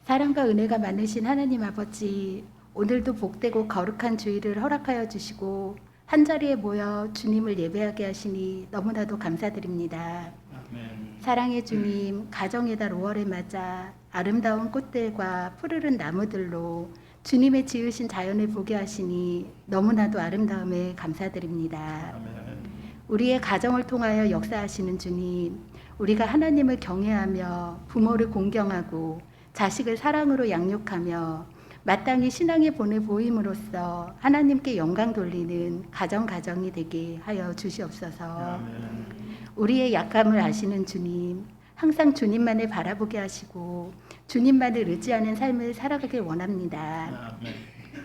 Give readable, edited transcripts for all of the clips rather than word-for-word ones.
사랑과 은혜가 많으신 하나님 아버지, 오늘도 복되고 거룩한 주일을 허락하여 주시고 한자리에 모여 주님을 예배하게 하시니 너무나도 감사드립니다. 아멘. 사랑의 주님, 가정의 달 5월을 맞아 아름다운 꽃들과 푸르른 나무들로 주님의 지으신 자연을 보게 하시니 너무나도 아름다움에 감사드립니다. 아멘. 우리의 가정을 통하여 역사하시는 주님, 우리가 하나님을 경외하며 부모를 공경하고 자식을 사랑으로 양육하며 마땅히 신앙의 본을 보임으로써 하나님께 영광 돌리는 가정이 되게 하여 주시옵소서. 아멘. 우리의 약함을 아시는 주님, 항상 주님만을 바라보게 하시고 주님만을 의지하는 삶을 살아가길 원합니다. 아멘.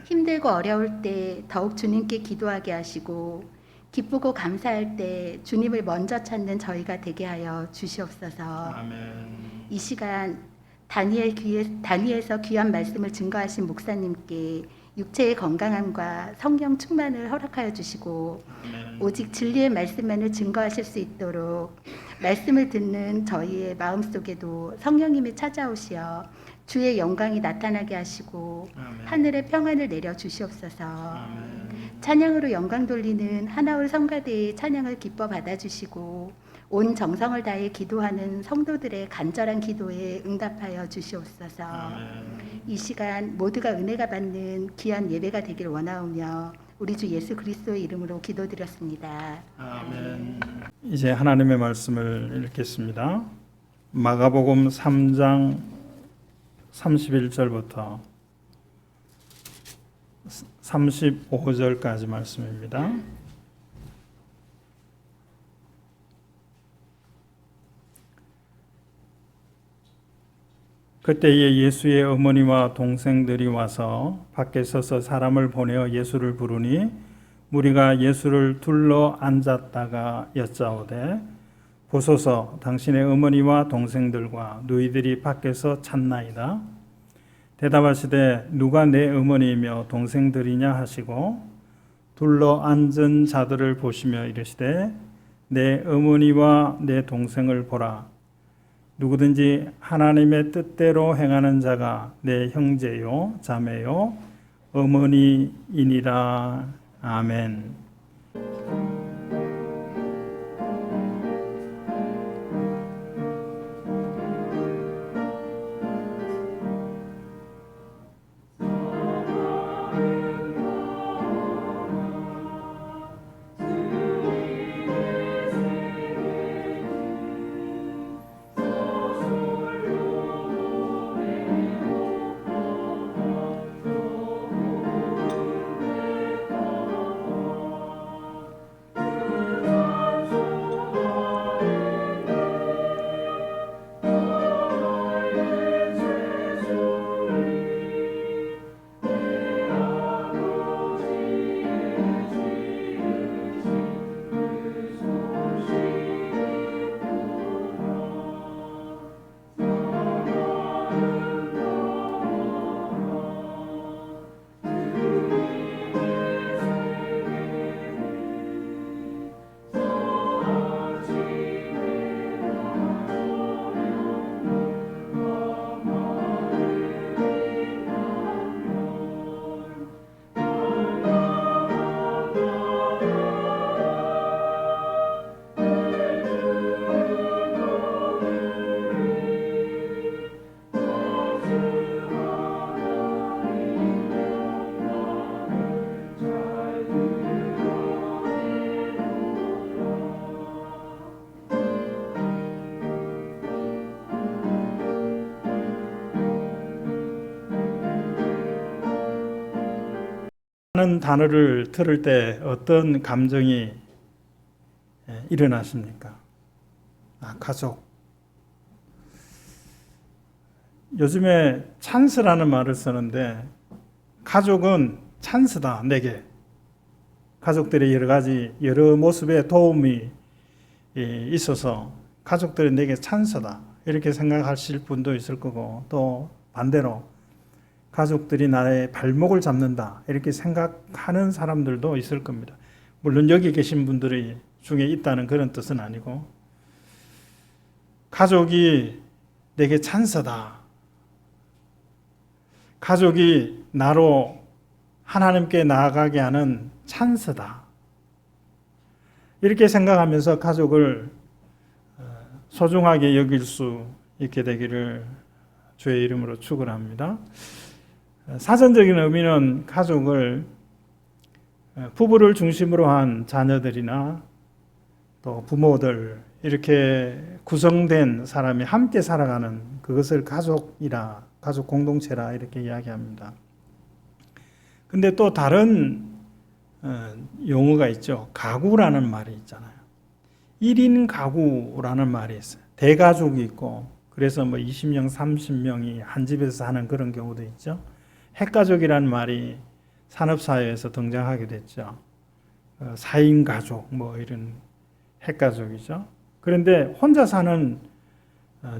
힘들고 어려울 때 더욱 주님께 기도하게 하시고 기쁘고 감사할 때 주님을 먼저 찾는 저희가 되게 하여 주시옵소서. 아멘. 이 시간 다니엘서 귀한 말씀을 증거하신 목사님께 육체의 건강함과 성령 충만을 허락하여 주시고 아멘. 오직 진리의 말씀만을 증거하실 수 있도록 말씀을 듣는 저희의 마음속에도 성령님이 찾아오시어 주의 영광이 나타나게 하시고 아멘. 하늘의 평안을 내려 주시옵소서. 아멘. 찬양으로 영광 돌리는 하나올 성가대의 찬양을 기뻐 받아주시고 온 정성을 다해 기도하는 성도들의 간절한 기도에 응답하여 주시옵소서. 아멘. 이 시간 모두가 은혜가 받는 귀한 예배가 되길 원하오며 우리 주 예수 그리스도의 이름으로 기도드렸습니다. 아멘. 이제 하나님의 말씀을 읽겠습니다. 마가복음 3장 31절부터 35절까지 말씀입니다. 그때에 예수의 어머니와 동생들이 와서 밖에 서서 사람을 보내어 예수를 부르니 무리가 예수를 둘러 앉았다가 여짜오되 보소서 당신의 어머니와 동생들과 너희들이 밖에서 찾나이다. 대답하시되 누가 내 어머니이며 동생들이냐 하시고 둘러 앉은 자들을 보시며 이르시되 내 어머니와 내 동생을 보라. 누구든지 하나님의 뜻대로 행하는 자가 내 형제요 자매요 어머니이니라. 아멘. 하는 단어를 들을 때 어떤 감정이 일어나십니까? 가족. 요즘에 찬스라는 말을 쓰는데 가족은 찬스다 내게. 가족들의 여러 모습에 도움이 있어서 가족들이 내게 찬스다 이렇게 생각하실 분도 있을 거고 또 반대로 가족들이 나의 발목을 잡는다 이렇게 생각하는 사람들도 있을 겁니다. 물론 여기 계신 분들이 중에 있다는 그런 뜻은 아니고 가족이 내게 찬스다. 가족이 나로 하나님께 나아가게 하는 찬스다. 이렇게 생각하면서 가족을 소중하게 여길 수 있게 되기를 주의 이름으로 축원합니다. 사전적인 의미는 가족을 부부를 중심으로 한 자녀들이나 또 부모들 이렇게 구성된 사람이 함께 살아가는 그것을 가족이라, 가족 공동체라 이렇게 이야기합니다. 근데 또 다른 용어가 있죠. 가구라는 말이 있잖아요. 1인 가구라는 말이 있어요. 대가족이 있고, 그래서 뭐 20명, 30명이 한 집에서 사는 그런 경우도 있죠. 핵가족이라는 말이 산업사회에서 등장하게 됐죠. 4인 가족, 뭐 이런 핵가족이죠. 그런데 혼자 사는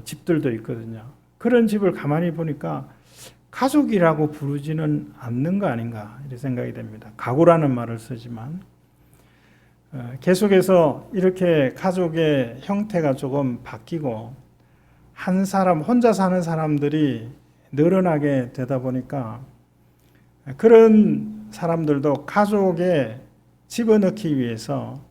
집들도 있거든요. 그런 집을 가만히 보니까 가족이라고 부르지는 않는 거 아닌가 이렇게 생각이 됩니다. 가구라는 말을 쓰지만 계속해서 이렇게 가족의 형태가 조금 바뀌고 한 사람 혼자 사는 사람들이 늘어나게 되다 보니까 그런 사람들도 가족에 집어넣기 위해서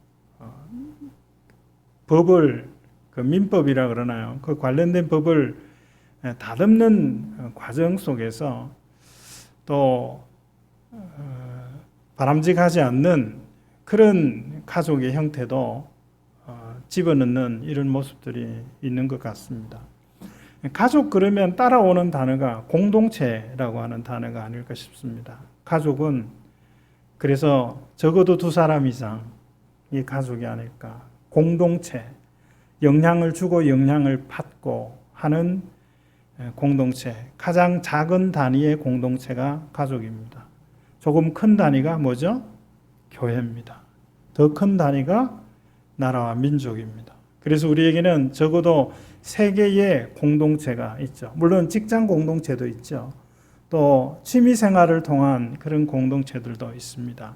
법을, 그 민법이라 그러나요? 그 관련된 법을 다듬는 과정 속에서 또 바람직하지 않는 그런 가족의 형태도 집어넣는 이런 모습들이 있는 것 같습니다. 가족 그러면 따라오는 단어가 공동체라고 하는 단어가 아닐까 싶습니다. 가족은 그래서 적어도 2사람 이상이 가족이 아닐까. 공동체, 영향을 주고 영향을 받고 하는 공동체, 가장 작은 단위의 공동체가 가족입니다. 조금 큰 단위가 뭐죠? 교회입니다. 더 큰 단위가 나라와 민족입니다. 그래서 우리에게는 적어도 3개의 공동체가 있죠. 물론 직장 공동체도 있죠. 또 취미 생활을 통한 그런 공동체들도 있습니다.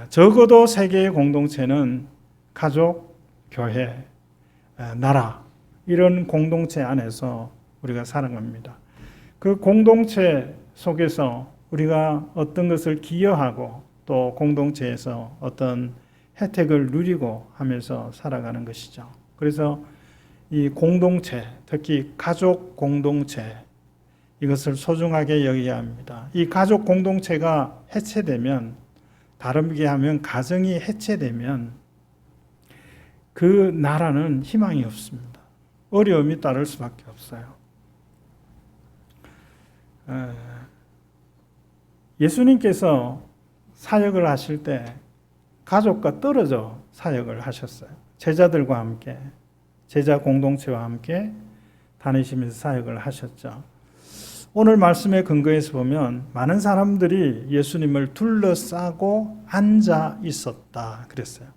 적어도 3개의 공동체는 가족, 교회, 나라 이런 공동체 안에서 우리가 살아갑니다. 그 공동체 속에서 우리가 어떤 것을 기여하고 또 공동체에서 어떤 혜택을 누리고 하면서 살아가는 것이죠. 그래서 이 공동체, 특히 가족 공동체 이것을 소중하게 여겨야 합니다. 이 가족 공동체가 해체되면, 다르게 하면 가정이 해체되면 그 나라는 희망이 없습니다. 어려움이 따를 수밖에 없어요. 예수님께서 사역을 하실 때 가족과 떨어져 사역을 하셨어요. 제자들과 함께, 제자 공동체와 함께 다니시면서 사역을 하셨죠. 오늘 말씀에 근거해서 보면 많은 사람들이 예수님을 둘러싸고 앉아 있었다 그랬어요.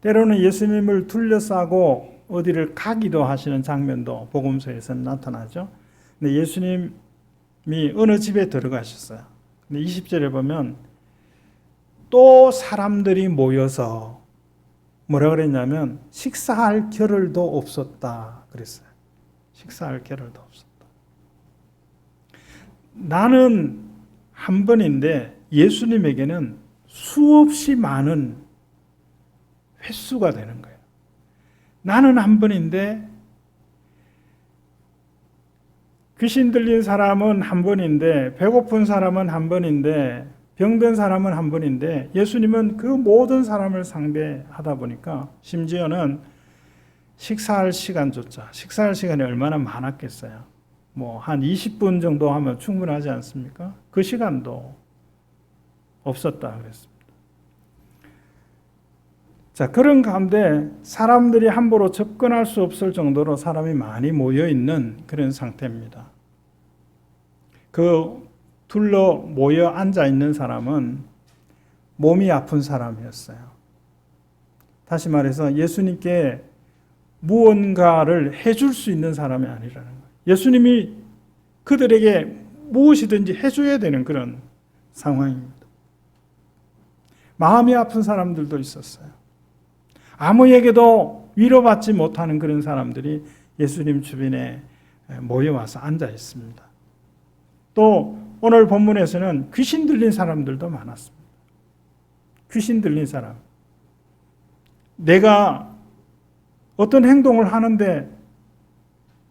때로는 예수님을 둘러싸고 어디를 가기도 하시는 장면도 복음서에서는 나타나죠. 근데 예수님이 어느 집에 들어가셨어요. 근데 20절에 보면 또 사람들이 모여서 뭐라 그랬냐면 식사할 겨를도 없었다 그랬어요. 식사할 겨를도 없었다. 나는 한 번인데 예수님에게는 수없이 많은 횟수가 되는 거예요. 나는 한 번인데 귀신 들린 사람은 한 번인데 배고픈 사람은 한 번인데 병든 사람은 한 번인데 예수님은 그 모든 사람을 상대하다 보니까 심지어는 식사할 시간조차, 식사할 시간이 얼마나 많았겠어요. 뭐 한 20분 정도 하면 충분하지 않습니까? 그 시간도 없었다 그랬습니다. 자, 그런 가운데 사람들이 함부로 접근할 수 없을 정도로 사람이 많이 모여 있는 그런 상태입니다. 그 둘러 모여 앉아 있는 사람은 몸이 아픈 사람이었어요. 다시 말해서 예수님께 무언가를 해줄 수 있는 사람이 아니라는 거예요. 예수님이 그들에게 무엇이든지 해줘야 되는 그런 상황입니다. 마음이 아픈 사람들도 있었어요. 아무에게도 위로받지 못하는 그런 사람들이 예수님 주변에 모여와서 앉아 있습니다. 또 오늘 본문에서는 귀신 들린 사람들도 많았습니다. 귀신 들린 사람. 내가 어떤 행동을 하는데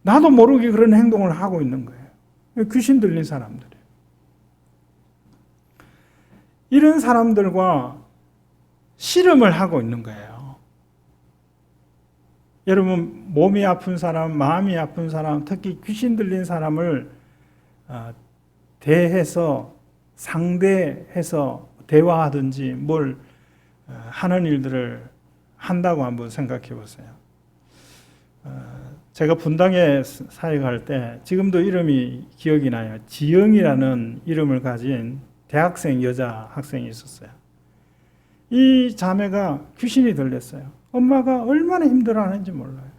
나도 모르게 그런 행동을 하고 있는 거예요. 귀신 들린 사람들이에요. 이런 사람들과 씨름을 하고 있는 거예요. 여러분, 몸이 아픈 사람, 마음이 아픈 사람, 특히 귀신 들린 사람을 대해서 상대해서 대화하든지 뭘 하는 일들을 한다고 한번 생각해 보세요. 제가 분당에 사역할 때 지금도 이름이 기억이 나요. 지영이라는 이름을 가진 대학생 여자 학생이 있었어요. 이 자매가 귀신이 들렸어요. 엄마가 얼마나 힘들어하는지 몰라요.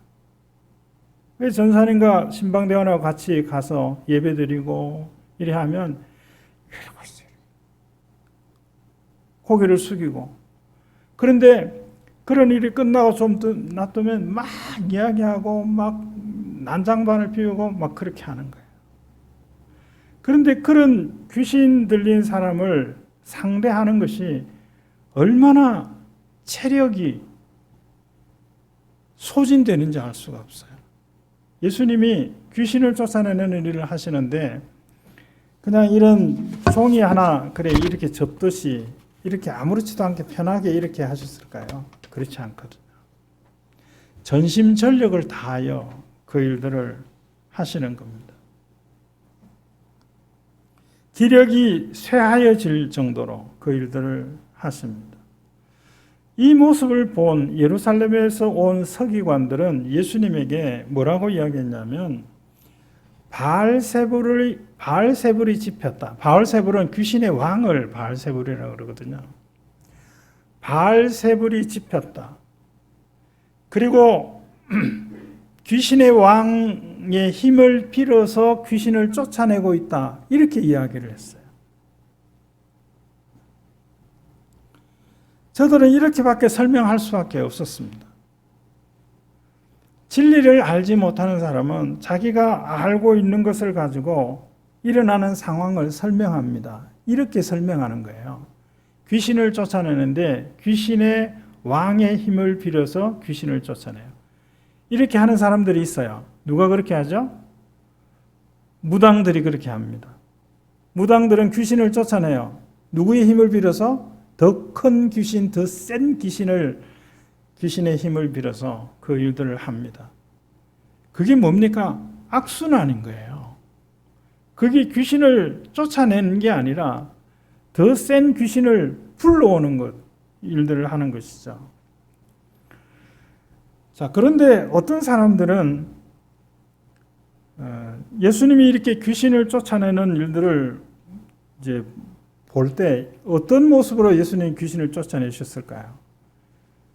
왜 전사님과 신방대원하고 같이 가서 예배드리고 이래 하면 이러고 있어요. 고개를 숙이고. 그런데 그런 일이 끝나고 좀 놔두면 막 이야기하고 막 난장반을 피우고 막 그렇게 하는 거예요. 그런데 그런 귀신 들린 사람을 상대하는 것이 얼마나 체력이 소진되는지 알 수가 없어요. 예수님이 귀신을 쫓아내는 일을 하시는데 그냥 이런 종이 하나 그래 이렇게 접듯이 이렇게 아무렇지도 않게 편하게 이렇게 하셨을까요? 그렇지 않거든요. 전심전력을 다하여 그 일들을 하시는 겁니다. 기력이 쇠하여질 정도로 그 일들을 하십니다. 이 모습을 본 예루살렘에서 온 서기관들은 예수님에게 뭐라고 이야기했냐면 바알세불이 집혔다. 바알세불은 귀신의 왕을 바알세불이라고 그러거든요. 바알세불이 집혔다. 그리고 귀신의 왕의 힘을 빌어서 귀신을 쫓아내고 있다. 이렇게 이야기를 했어요. 저들은 이렇게밖에 설명할 수밖에 없었습니다. 진리를 알지 못하는 사람은 자기가 알고 있는 것을 가지고 일어나는 상황을 설명합니다. 이렇게 설명하는 거예요. 귀신을 쫓아내는데 귀신의 왕의 힘을 빌어서 귀신을 쫓아내요. 이렇게 하는 사람들이 있어요. 누가 그렇게 하죠? 무당들이 그렇게 합니다. 무당들은 귀신을 쫓아내요. 누구의 힘을 빌어서? 더 큰 귀신, 더 센 귀신의 힘을 빌어서 그 일들을 합니다. 그게 뭡니까? 악순환인 거예요. 그게 귀신을 쫓아내는 게 아니라 더 센 귀신을 불러오는 것, 일들을 하는 것이죠. 자, 그런데 어떤 사람들은 예수님이 이렇게 귀신을 쫓아내는 일들을 이제 볼 때 어떤 모습으로 예수님이 귀신을 쫓아내셨을까요?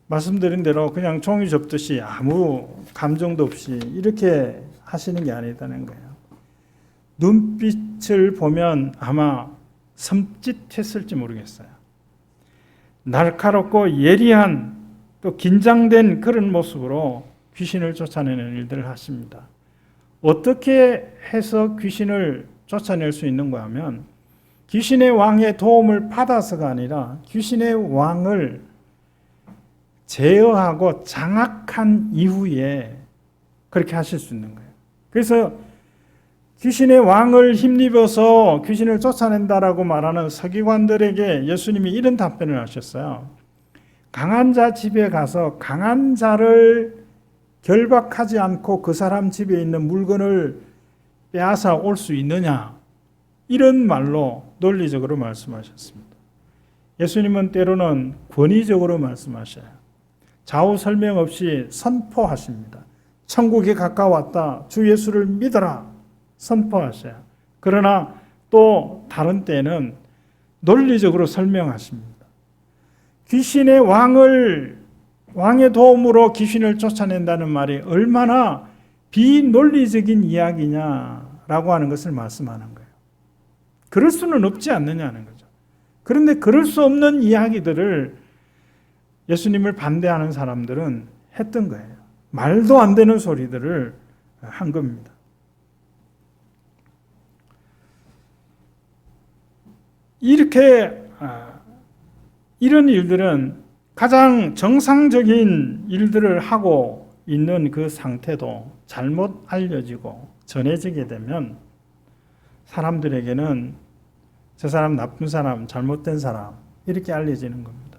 말씀드린 대로 그냥 종이 접듯이 아무 감정도 없이 이렇게 하시는 게 아니다는 거예요. 눈빛을 보면 아마 섬찟했을지 모르겠어요. 날카롭고 예리한 또 긴장된 그런 모습으로 귀신을 쫓아내는 일들을 하십니다. 어떻게 해서 귀신을 쫓아낼 수 있는가 하면 귀신의 왕의 도움을 받아서가 아니라 귀신의 왕을 제어하고 장악한 이후에 그렇게 하실 수 있는 거예요. 그래서 귀신의 왕을 힘입어서 귀신을 쫓아낸다라고 말하는 서기관들에게 예수님이 이런 답변을 하셨어요. 강한 자 집에 가서 강한 자를 결박하지 않고 그 사람 집에 있는 물건을 빼앗아 올 수 있느냐? 이런 말로 논리적으로 말씀하셨습니다. 예수님은 때로는 권위적으로 말씀하셔요. 좌우 설명 없이 선포하십니다. 천국이 가까웠다. 주 예수를 믿어라. 선포하셔요. 그러나 또 다른 때는 논리적으로 설명하십니다. 귀신의 왕의 도움으로 귀신을 쫓아낸다는 말이 얼마나 비논리적인 이야기냐라고 하는 것을 말씀하는 거예요. 그럴 수는 없지 않느냐는 거죠. 그런데 그럴 수 없는 이야기들을 예수님을 반대하는 사람들은 했던 거예요. 말도 안 되는 소리들을 한 겁니다. 이렇게 이런 일들은 가장 정상적인 일들을 하고 있는 그 상태도 잘못 알려지고 전해지게 되면 사람들에게는 저 사람 나쁜 사람, 잘못된 사람 이렇게 알려지는 겁니다.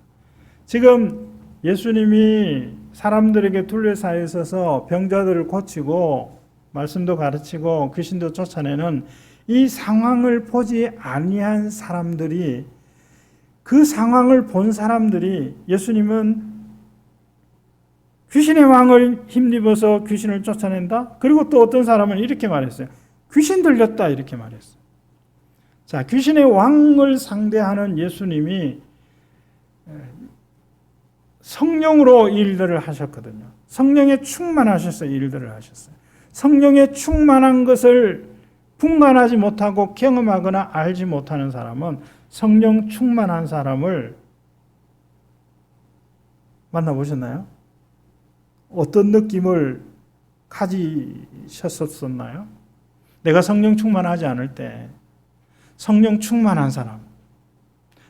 지금 예수님이 사람들에게 둘러싸여 있어서 병자들을 고치고 말씀도 가르치고 귀신도 쫓아내는 이 상황을 보지 아니한 사람들이, 그 상황을 본 사람들이 예수님은 귀신의 왕을 힘입어서 귀신을 쫓아낸다? 그리고 또 어떤 사람은 이렇게 말했어요. 귀신 들렸다 이렇게 말했어요. 자, 귀신의 왕을 상대하는 예수님이 성령으로 일들을 하셨거든요. 성령에 충만하셔서 일들을 하셨어요. 성령에 충만한 것을 분간하지 못하고 경험하거나 알지 못하는 사람은 성령 충만한 사람을 만나보셨나요? 어떤 느낌을 가지셨었나요? 내가 성령 충만하지 않을 때 성령 충만한 사람,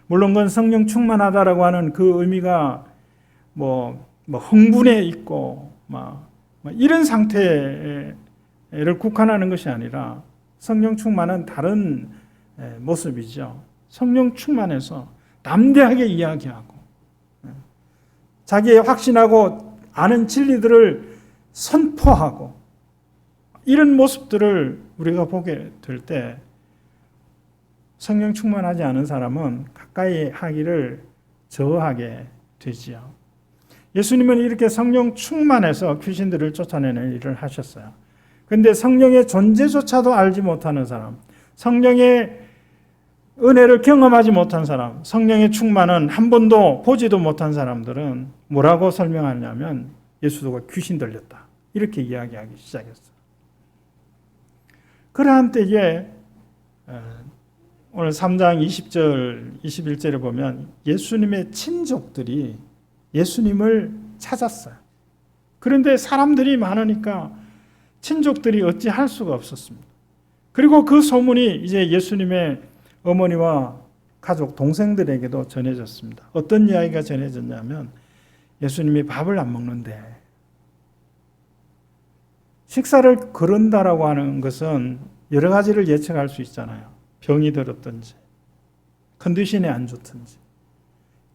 물론 그건 성령 충만하다라고 하는 그 의미가 뭐 흥분해 있고 막 이런 상태를 국한하는 것이 아니라 성령 충만은 다른 모습이죠. 성령 충만해서 담대하게 이야기하고 자기의 확신하고 아는 진리들을 선포하고 이런 모습들을 우리가 보게 될 때 성령 충만하지 않은 사람은 가까이 하기를 저하게 되지요. 예수님은 이렇게 성령 충만해서 귀신들을 쫓아내는 일을 하셨어요. 그런데 성령의 존재조차도 알지 못하는 사람, 성령의 은혜를 경험하지 못한 사람, 성령의 충만은 한 번도 보지도 못한 사람들은 뭐라고 설명하냐면 예수가 귀신 들렸다 이렇게 이야기하기 시작했어요. 그러한 때에 오늘 3장 20절, 21절에 보면 예수님의 친족들이 예수님을 찾았어요. 그런데 사람들이 많으니까 친족들이 어찌할 수가 없었습니다. 그리고 그 소문이 이제 예수님의 어머니와 가족, 동생들에게도 전해졌습니다. 어떤 이야기가 전해졌냐면 예수님이 밥을 안 먹는데, 식사를 거른다라고 하는 것은 여러 가지를 예측할 수 있잖아요. 병이 들었든지 컨디션이 안 좋든지.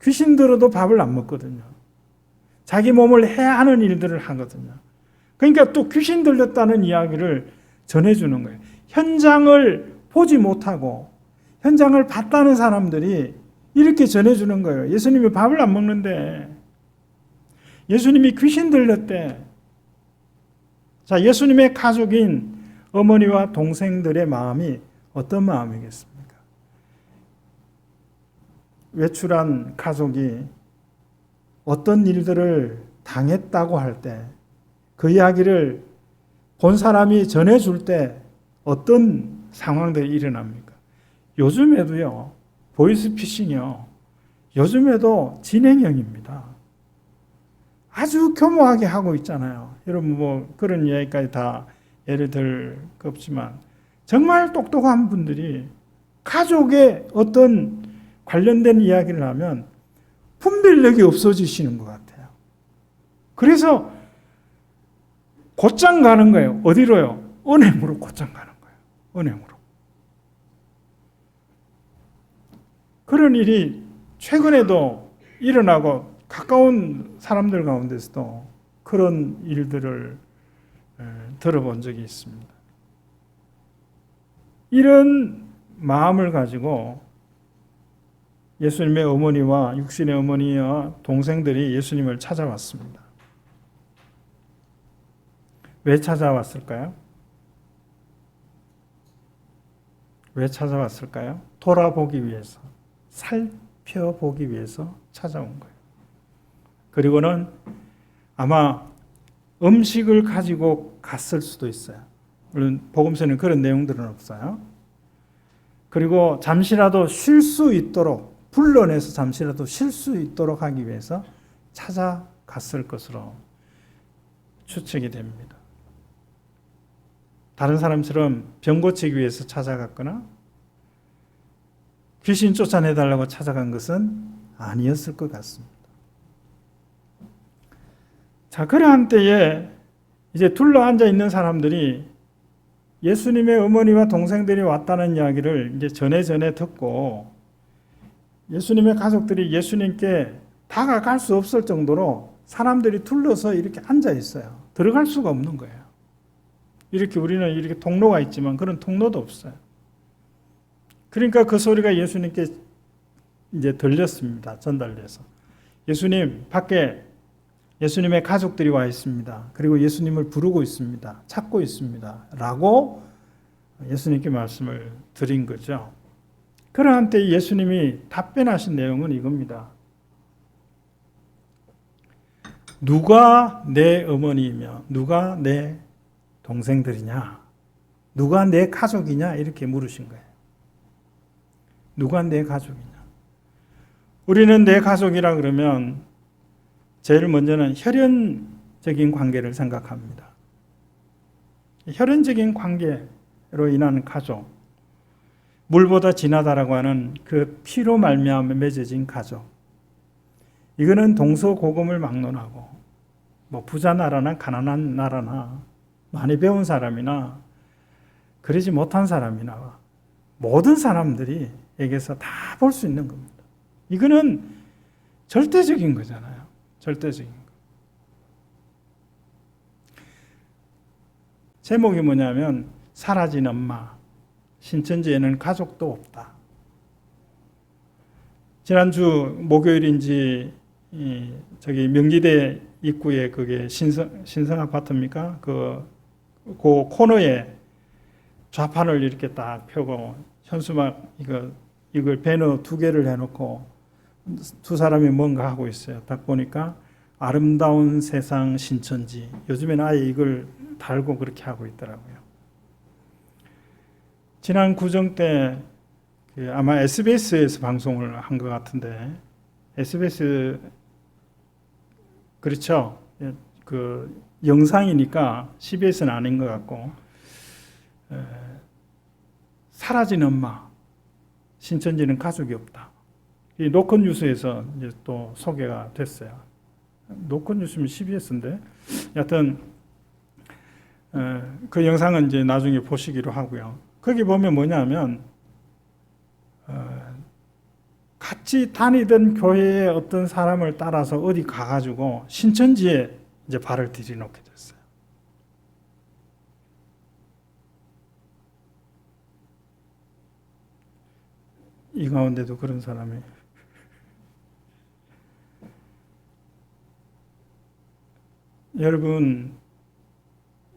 귀신 들어도 밥을 안 먹거든요. 자기 몸을 해야 하는 일들을 하거든요. 그러니까 또 귀신 들렸다는 이야기를 전해주는 거예요. 현장을 보지 못하고 현장을 봤다는 사람들이 이렇게 전해주는 거예요. 예수님이 밥을 안 먹는데, 예수님이 귀신 들렸대. 자, 예수님의 가족인 어머니와 동생들의 마음이 어떤 마음이겠습니까? 외출한 가족이 어떤 일들을 당했다고 할 때, 그 이야기를 본 사람이 전해줄 때 어떤 상황들이 일어납니까? 요즘에도요, 보이스피싱이요, 요즘에도 진행형입니다. 아주 교모하게 하고 있잖아요. 여러분 뭐 그런 이야기까지 다 예를 들 거 없지만 정말 똑똑한 분들이 가족의 어떤 관련된 이야기를 하면 분별력이 없어지시는 것 같아요. 그래서 곧장 가는 거예요. 어디로요? 은행으로 곧장 가는 거예요. 은행으로. 그런 일이 최근에도 일어나고 가까운 사람들 가운데서도 그런 일들을 들어본 적이 있습니다. 이런 마음을 가지고 예수님의 어머니와 육신의 어머니와 동생들이 예수님을 찾아왔습니다. 왜 찾아왔을까요? 왜 찾아왔을까요? 돌아보기 위해서, 살펴보기 위해서 찾아온 거예요. 그리고는 아마 음식을 가지고 갔을 수도 있어요. 물론 복음서에는 그런 내용들은 없어요. 그리고 잠시라도 쉴 수 있도록, 불러내서 잠시라도 쉴 수 있도록 하기 위해서 찾아갔을 것으로 추측이 됩니다. 다른 사람처럼 병 고치기 위해서 찾아갔거나 귀신 쫓아내달라고 찾아간 것은 아니었을 것 같습니다. 자, 그러한 때에 이제 둘러앉아 있는 사람들이 예수님의 어머니와 동생들이 왔다는 이야기를 이제 전에 듣고 예수님의 가족들이 예수님께 다가갈 수 없을 정도로 사람들이 둘러서 이렇게 앉아 있어요. 들어갈 수가 없는 거예요. 이렇게 우리는 이렇게 통로가 있지만 그런 통로도 없어요. 그러니까 그 소리가 예수님께 이제 들렸습니다. 전달돼서. 예수님, 밖에 예수님의 가족들이 와 있습니다. 그리고 예수님을 부르고 있습니다. 찾고 있습니다. 라고 예수님께 말씀을 드린 거죠. 그러한 때 예수님이 답변하신 내용은 이겁니다. 누가 내 어머니이며 누가 내 동생들이냐? 누가 내 가족이냐? 이렇게 물으신 거예요. 누가 내 가족이냐? 우리는 내 가족이라 그러면 제일 먼저는 혈연적인 관계를 생각합니다. 혈연적인 관계로 인한 가족, 물보다 진하다라고 하는 그 피로 말미암아 맺어진 가족. 이거는 동서고금을 막론하고 뭐 부자 나라나 가난한 나라나 많이 배운 사람이나 그러지 못한 사람이나 모든 사람들이 에게서 다 볼 수 있는 겁니다. 이거는 절대적인 거잖아요. 절대적인 거. 제목이 뭐냐면 사라진 엄마, 신천지에는 가족도 없다. 지난주 목요일인지 저기 명지대 입구에 그게 신성 아파트입니까? 그 코너에 좌판을 이렇게 딱 펴고 현수막 이걸 배너 2개를 해놓고 두 사람이 뭔가 하고 있어요. 딱 보니까 아름다운 세상 신천지. 요즘에는 아예 이걸 달고 그렇게 하고 있더라고요. 지난 구정 때 아마 SBS에서 방송을 한 것 같은데 SBS 그렇죠. 그 영상이니까 CBS는 아닌 것 같고 사라진 엄마 신천지는 가족이 없다. 이 노컷 뉴스에서 이제 또 소개가 됐어요. 노컷 뉴스면 CBS인데 여하튼 그 영상은 이제 나중에 보시기로 하고요. 거기 보면 뭐냐면 같이 다니던 교회의 어떤 사람을 따라서 어디 가가지고 신천지에 이제 발을 들여놓게 됐어요. 이 가운데도 그런 사람이 여러분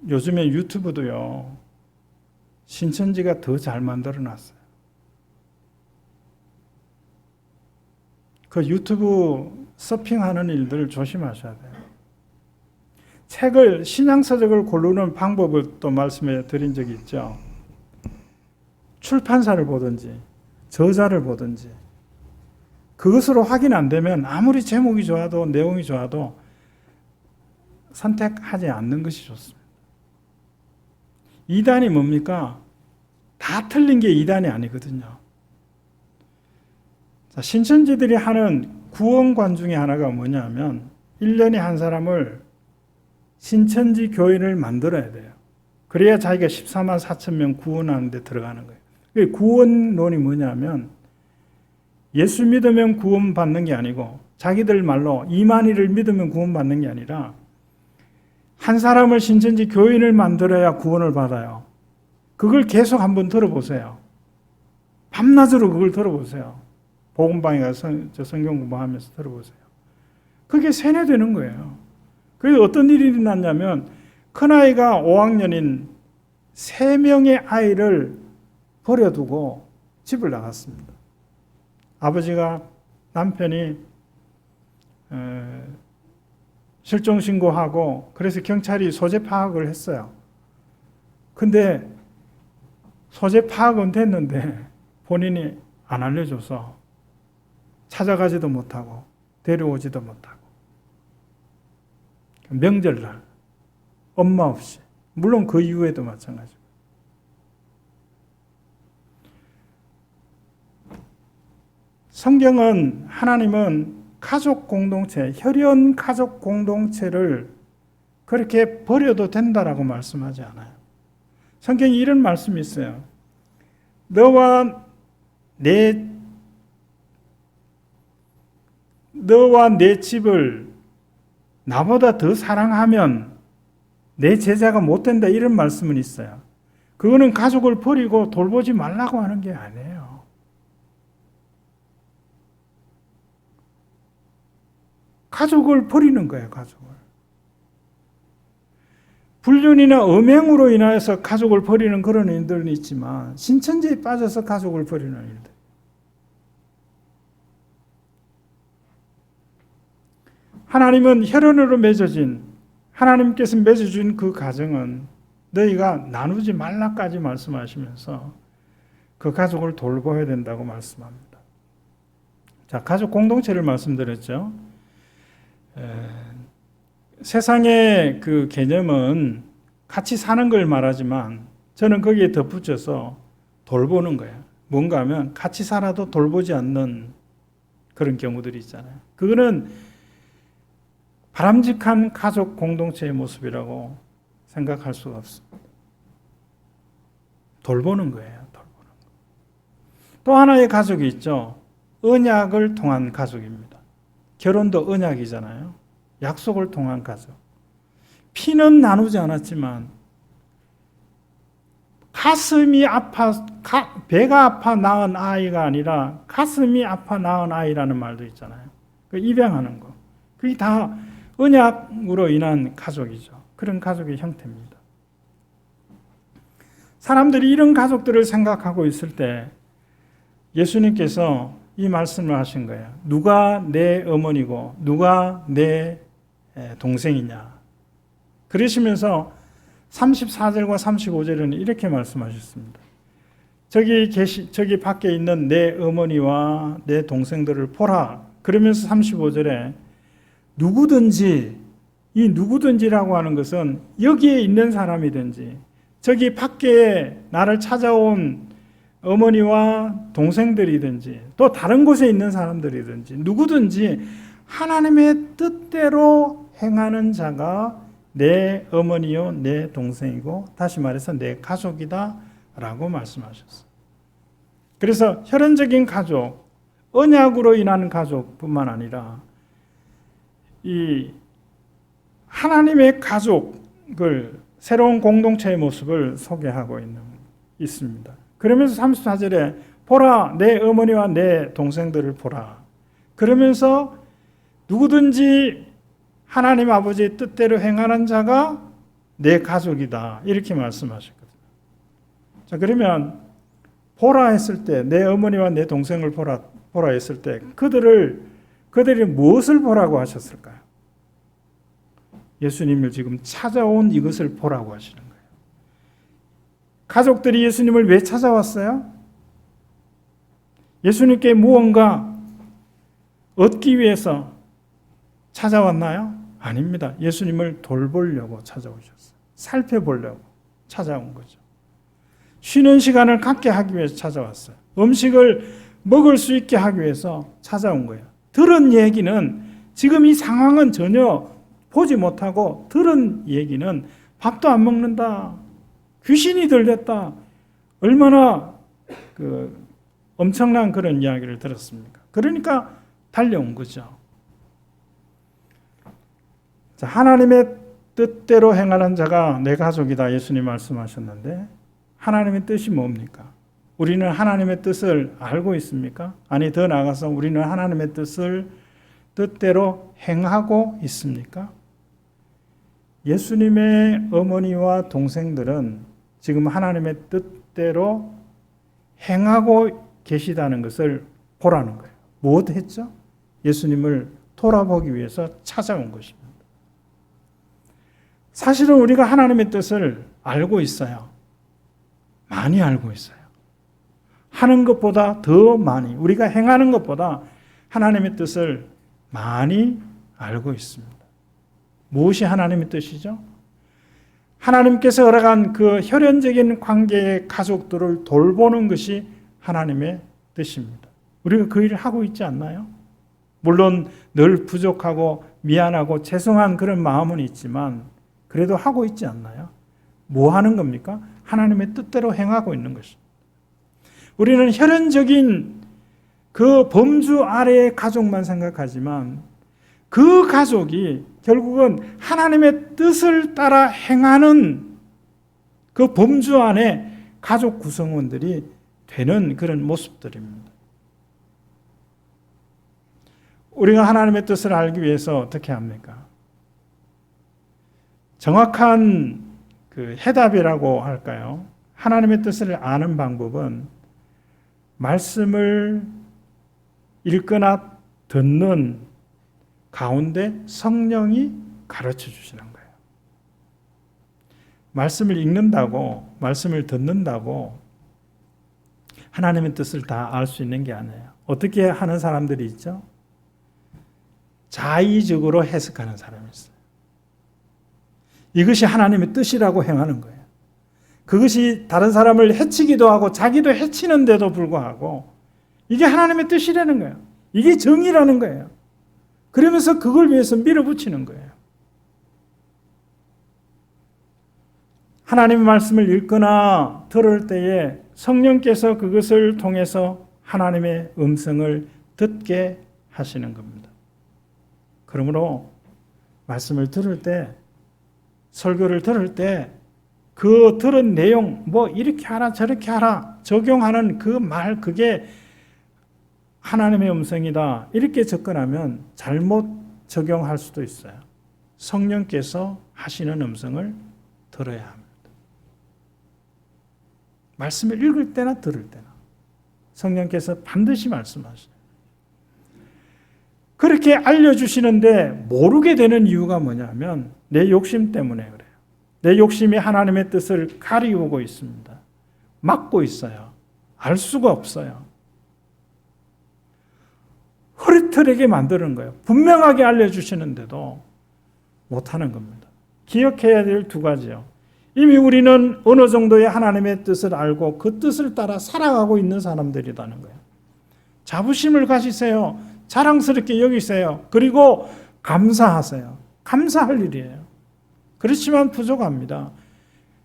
요즘에 유튜브도요 신천지가 더 잘 만들어 놨어요. 그 유튜브 서핑하는 일들 조심하셔야 돼요. 책을 신앙서적을 고르는 방법을 또 말씀해 드린 적이 있죠. 출판사를 보든지 저자를 보든지 그것으로 확인 안 되면 아무리 제목이 좋아도 내용이 좋아도 선택하지 않는 것이 좋습니다. 이단이 뭡니까? 다 틀린 게 이단이 아니거든요. 자, 신천지들이 하는 구원관 중에 하나가 뭐냐면 1년에 한 사람을 신천지 교인을 만들어야 돼요. 그래야 자기가 14만 4천 명 구원하는 데 들어가는 거예요. 구원론이 뭐냐면 예수 믿으면 구원받는 게 아니고 자기들 말로 이만희를 믿으면 구원받는 게 아니라 한 사람을 신천지 교인을 만들어야 구원을 받아요. 그걸 계속 한번 들어보세요. 밤낮으로 그걸 들어보세요. 복음방에 가서 성경 공부하면서 들어보세요. 그게 세뇌되는 거예요. 그래서 어떤 일이 일어났냐면 큰아이가 5학년인 3명의 아이를 버려두고 집을 나갔습니다. 아버지가 남편이 실종 신고하고 그래서 경찰이 소재 파악을 했어요. 근데 소재 파악은 됐는데 본인이 안 알려줘서 찾아가지도 못하고 데려오지도 못하고 명절날 엄마 없이 물론 그 이후에도 마찬가지고 성경은 하나님은 가족 공동체, 혈연 가족 공동체를 그렇게 버려도 된다라고 말씀하지 않아요. 성경에 이런 말씀이 있어요. 너와 내 집을 나보다 더 사랑하면 내 제자가 못 된다, 이런 말씀은 있어요. 그거는 가족을 버리고 돌보지 말라고 하는 게 아니에요. 가족을 버리는 거예요, 가족을. 불륜이나 음행으로 인하여서 가족을 버리는 그런 일들은 있지만 신천지에 빠져서 가족을 버리는 일들. 하나님은 혈연으로 맺어진, 하나님께서 맺어준 그 가정은 너희가 나누지 말라까지 말씀하시면서 그 가족을 돌봐야 된다고 말씀합니다. 자, 가족 공동체를 말씀드렸죠. 세상의 그 개념은 같이 사는 걸 말하지만 저는 거기에 덧붙여서 돌보는 거예요. 뭔가 하면 같이 살아도 돌보지 않는 그런 경우들이 있잖아요. 그거는 바람직한 가족 공동체의 모습이라고 생각할 수가 없습니다. 돌보는 거예요. 돌보는 거. 또 하나의 가족이 있죠. 언약을 통한 가족입니다. 결혼도 언약이잖아요. 약속을 통한 가족. 피는 나누지 않았지만 가슴이 아파, 배가 아파 낳은 아이가 아니라 가슴이 아파 낳은 아이라는 말도 있잖아요. 그 입양하는 거. 그게 다 언약으로 인한 가족이죠. 그런 가족의 형태입니다. 사람들이 이런 가족들을 생각하고 있을 때 예수님께서 이 말씀을 하신 거예요. 누가 내 어머니고 누가 내 동생이냐. 그러시면서 34절과 35절에는 이렇게 말씀하셨습니다. 저기 밖에 있는 내 어머니와 내 동생들을 보라. 그러면서 35절에 누구든지, 이 누구든지라고 하는 것은 여기에 있는 사람이든지 저기 밖에 나를 찾아온 어머니와 동생들이든지 또 다른 곳에 있는 사람들이든지 누구든지 하나님의 뜻대로 행하는 자가 내 어머니요 내 동생이고 다시 말해서 내 가족이다 라고 말씀하셨어요. 그래서 혈연적인 가족, 언약으로 인한 가족뿐만 아니라 이 하나님의 가족을 새로운 공동체의 모습을 소개하고 있습니다. 그러면서 34절에 보라 내 어머니와 내 동생들을 보라. 그러면서 누구든지 하나님 아버지의 뜻대로 행하는 자가 내 가족이다. 이렇게 말씀하셨거든요. 자, 그러면 보라 했을 때 내 어머니와 내 동생을 보라 했을 때 그들이 무엇을 보라고 하셨을까요? 예수님을 지금 찾아온 이것을 보라고 하시는 거예요. 가족들이 예수님을 왜 찾아왔어요? 예수님께 무언가 얻기 위해서 찾아왔나요? 아닙니다. 예수님을 돌보려고 찾아오셨어요. 살펴보려고 찾아온 거죠. 쉬는 시간을 갖게 하기 위해서 찾아왔어요. 음식을 먹을 수 있게 하기 위해서 찾아온 거예요. 들은 얘기는 지금 이 상황은 전혀 보지 못하고 들은 얘기는 밥도 안 먹는다. 귀신이 들렸다. 얼마나 엄청난 그런 이야기를 들었습니까? 그러니까 달려온 거죠. 자, 하나님의 뜻대로 행하는 자가 내 가족이다. 예수님 말씀하셨는데 하나님의 뜻이 뭡니까? 우리는 하나님의 뜻을 알고 있습니까? 아니, 더 나아가서 우리는 하나님의 뜻대로 행하고 있습니까? 예수님의 어머니와 동생들은 지금 하나님의 뜻대로 행하고 계시다는 것을 보라는 거예요. 무엇 했죠? 예수님을 돌아보기 위해서 찾아온 것입니다. 사실은 우리가 하나님의 뜻을 알고 있어요. 많이 알고 있어요. 하는 것보다 더 많이, 우리가 행하는 것보다 하나님의 뜻을 많이 알고 있습니다. 무엇이 하나님의 뜻이죠? 하나님께서 허락한 그 혈연적인 관계의 가족들을 돌보는 것이 하나님의 뜻입니다. 우리가 그 일을 하고 있지 않나요? 물론 늘 부족하고 미안하고 죄송한 그런 마음은 있지만 그래도 하고 있지 않나요? 뭐 하는 겁니까? 하나님의 뜻대로 행하고 있는 것입니다. 우리는 혈연적인 그 범주 아래의 가족만 생각하지만 그 가족이 결국은 하나님의 뜻을 따라 행하는 그 범주 안에 가족 구성원들이 되는 그런 모습들입니다. 우리가 하나님의 뜻을 알기 위해서 어떻게 합니까? 정확한 그 해답이라고 할까요? 하나님의 뜻을 아는 방법은 말씀을 읽거나 듣는 가운데 성령이 가르쳐 주시는 거예요. 말씀을 읽는다고, 말씀을 듣는다고 하나님의 뜻을 다 알 수 있는 게 아니에요. 어떻게 하는 사람들이 있죠? 자의적으로 해석하는 사람이 있어요. 이것이 하나님의 뜻이라고 행하는 거예요. 그것이 다른 사람을 해치기도 하고 자기도 해치는데도 불구하고 이게 하나님의 뜻이라는 거예요. 이게 정의라는 거예요. 그러면서 그걸 위해서 밀어붙이는 거예요. 하나님의 말씀을 읽거나 들을 때에 성령께서 그것을 통해서 하나님의 음성을 듣게 하시는 겁니다. 그러므로 말씀을 들을 때, 설교를 들을 때 그 들은 내용, 뭐 이렇게 하라 저렇게 하라 적용하는 그 말, 그게 하나님의 음성이다 이렇게 접근하면 잘못 적용할 수도 있어요. 성령께서 하시는 음성을 들어야 합니다. 말씀을 읽을 때나 들을 때나 성령께서 반드시 말씀하셔요. 그렇게 알려주시는데 모르게 되는 이유가 뭐냐면 내 욕심 때문에 그래요. 내 욕심이 하나님의 뜻을 가리우고 있습니다. 막고 있어요. 알 수가 없어요. 흐릿하게 만드는 거예요. 분명하게 알려주시는데도 못하는 겁니다. 기억해야 될 두 가지요. 이미 우리는 어느 정도의 하나님의 뜻을 알고 그 뜻을 따라 살아가고 있는 사람들이라는 거예요. 자부심을 가지세요. 자랑스럽게 여기세요. 그리고 감사하세요. 감사할 일이에요. 그렇지만 부족합니다.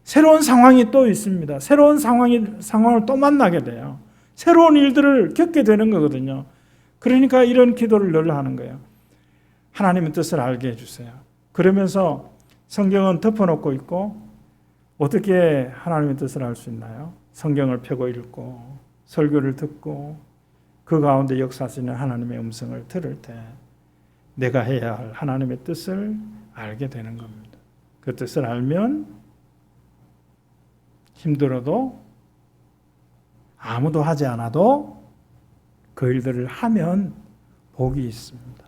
새로운 상황이 또 있습니다. 새로운 상황을 또 만나게 돼요. 새로운 일들을 겪게 되는 거거든요. 그러니까 이런 기도를 늘 하는 거예요. 하나님의 뜻을 알게 해주세요. 그러면서 성경은 덮어놓고 있고 어떻게 하나님의 뜻을 알 수 있나요? 성경을 펴고 읽고 설교를 듣고 그 가운데 역사하시는 하나님의 음성을 들을 때 내가 해야 할 하나님의 뜻을 알게 되는 겁니다. 그 뜻을 알면 힘들어도 아무도 하지 않아도 그 일들을 하면 복이 있습니다.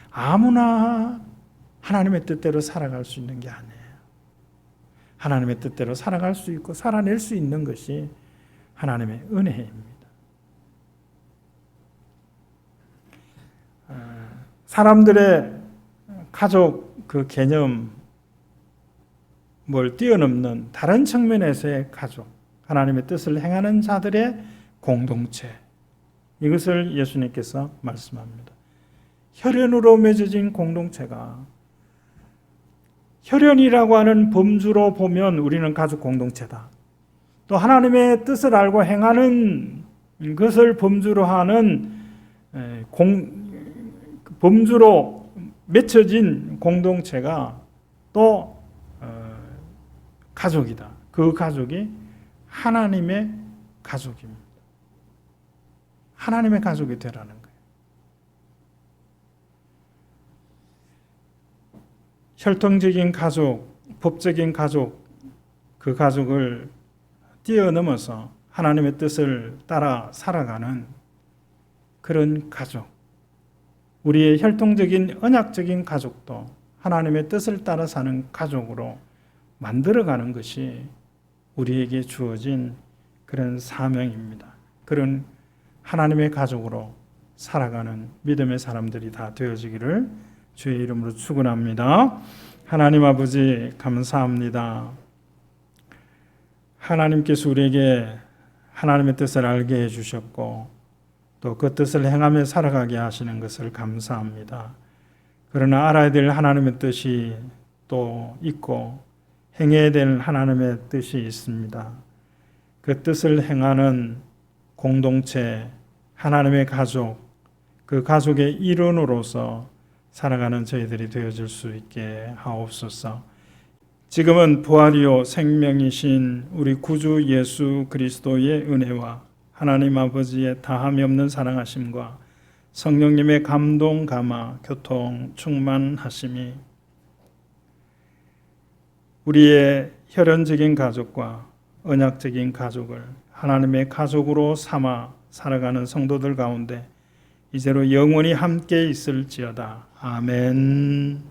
아무나 하나님의 뜻대로 살아갈 수 있는 게 아니에요. 하나님의 뜻대로 살아갈 수 있고 살아낼 수 있는 것이 하나님의 은혜입니다. 사람들의 가족 그 개념을 뛰어넘는 다른 측면에서의 가족, 하나님의 뜻을 행하는 자들의 공동체, 이것을 예수님께서 말씀합니다. 혈연으로 맺어진 공동체가, 혈연이라고 하는 범주로 보면 우리는 가족 공동체다. 또 하나님의 뜻을 알고 행하는 것을 범주로 하는 범주로 맺혀진 공동체가 또 가족이다. 그 가족이 하나님의 가족입니다. 하나님의 가족이 되라는 거예요. 혈통적인 가족, 법적인 가족, 그 가족을 뛰어넘어서 하나님의 뜻을 따라 살아가는 그런 가족, 우리의 혈통적인 언약적인 가족도 하나님의 뜻을 따라 사는 가족으로 만들어가는 것이 우리에게 주어진 그런 사명입니다. 그런 하나님의 가족으로 살아가는 믿음의 사람들이 다 되어지기를 주의 이름으로 축원합니다. 하나님 아버지 감사합니다. 하나님께서 우리에게 하나님의 뜻을 알게 해주셨고 또 그 뜻을 행하며 살아가게 하시는 것을 감사합니다. 그러나 알아야 될 하나님의 뜻이 또 있고 행해야 될 하나님의 뜻이 있습니다. 그 뜻을 행하는 공동체, 하나님의 가족, 그 가족의 일원으로서 살아가는 저희들이 되어줄 수 있게 하옵소서. 지금은 부활이요 생명이신 우리 구주 예수 그리스도의 은혜와 하나님 아버지의 다함이 없는 사랑하심과 성령님의 감동, 감화, 교통, 충만하심이 우리의 혈연적인 가족과 언약적인 가족을 하나님의 가족으로 삼아 살아가는 성도들 가운데 이제로 영원히 함께 있을지어다. 아멘.